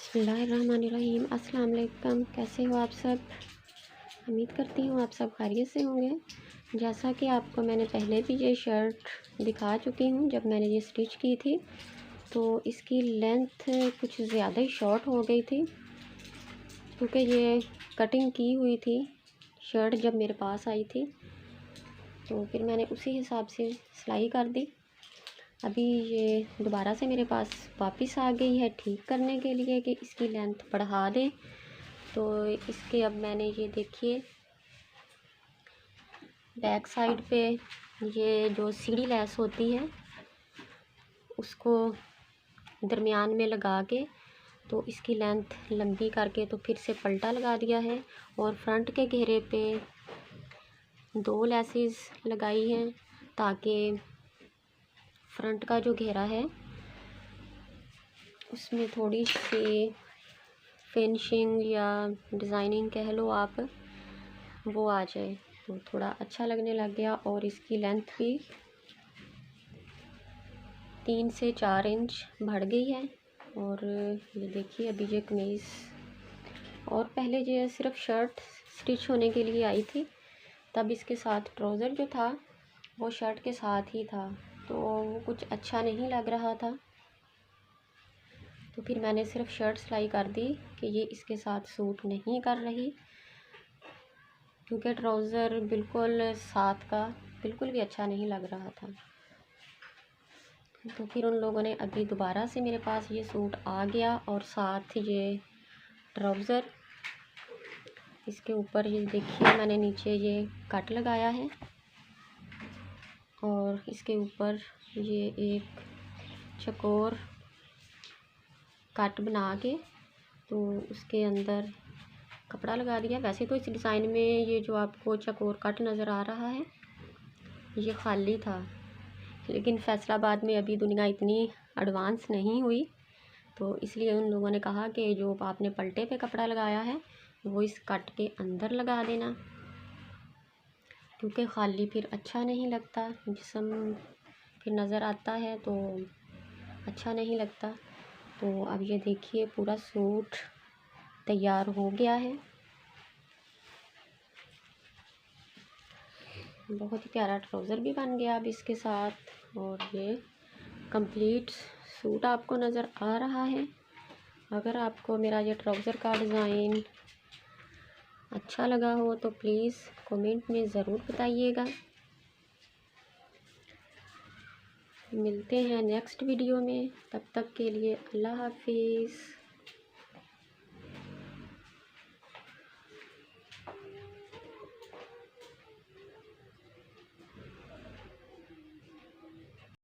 बिस्मिल्लाहिर्रहमानिर्रहीम। अस्सलाम वालेकुम। कैसे हो आप सब? उम्मीद करती हूँ आप सब खैरियत से होंगे। जैसा कि आपको मैंने पहले भी ये शर्ट दिखा चुकी हूँ जब मैंने ये स्टिच की थी, तो इसकी लेंथ कुछ ज़्यादा ही शॉर्ट हो गई थी क्योंकि ये कटिंग की हुई थी शर्ट जब मेरे पास आई थी, तो फिर मैंने उसी हिसाब से सिलाई कर दी। अभी ये दोबारा से मेरे पास वापस आ गई है ठीक करने के लिए कि इसकी लेंथ बढ़ा दें। तो इसके अब मैंने ये देखिए बैक साइड पे ये जो सीढ़ी लेस होती है उसको दरमियान में लगा के तो इसकी लेंथ लंबी करके तो फिर से पलटा लगा दिया है और फ्रंट के घेरे पे 2 लेसेस लगाई हैं ताकि फ्रंट का जो घेरा है उसमें थोड़ी सी फिनिशिंग या डिज़ाइनिंग कह लो आप, वो आ जाए तो थोड़ा अच्छा लगने लग गया। और इसकी लेंथ भी 3 से 4 इंच बढ़ गई है। और ये देखिए अभी ये कमीज़, और पहले ये सिर्फ शर्ट स्टिच होने के लिए आई थी, तब इसके साथ ट्राउज़र जो था वो शर्ट के साथ ही था, तो वो कुछ अच्छा नहीं लग रहा था। तो फिर मैंने सिर्फ शर्ट सिलाई कर दी कि ये इसके साथ सूट नहीं कर रही, क्योंकि ट्राउज़र बिल्कुल साथ का बिल्कुल भी अच्छा नहीं लग रहा था। तो फिर उन लोगों ने अभी दोबारा से मेरे पास ये सूट आ गया और साथ ये ट्राउज़र, इसके ऊपर ये देखिए मैंने नीचे ये कट लगाया है और इसके ऊपर ये एक चकोर कट बना के तो उसके अंदर कपड़ा लगा दिया। वैसे तो इस डिज़ाइन में ये जो आपको चकोर कट नज़र आ रहा है ये खाली था, लेकिन फैसलाबाद में अभी दुनिया इतनी एडवांस नहीं हुई, तो इसलिए उन लोगों ने कहा कि जो आपने पलटे पे कपड़ा लगाया है वो इस कट के अंदर लगा देना, क्योंकि खाली फिर अच्छा नहीं लगता, जिस्म फिर नज़र आता है तो अच्छा नहीं लगता। तो अब ये देखिए पूरा सूट तैयार हो गया है। बहुत ही प्यारा ट्राउज़र भी बन गया अब इसके साथ, और ये कंप्लीट सूट आपको नज़र आ रहा है। अगर आपको मेरा ये ट्राउज़र का डिज़ाइन अच्छा लगा हो तो प्लीज़ कमेंट में ज़रूर बताइएगा। मिलते हैं नेक्स्ट वीडियो में, तब तक के लिए अल्लाह हाफिज़।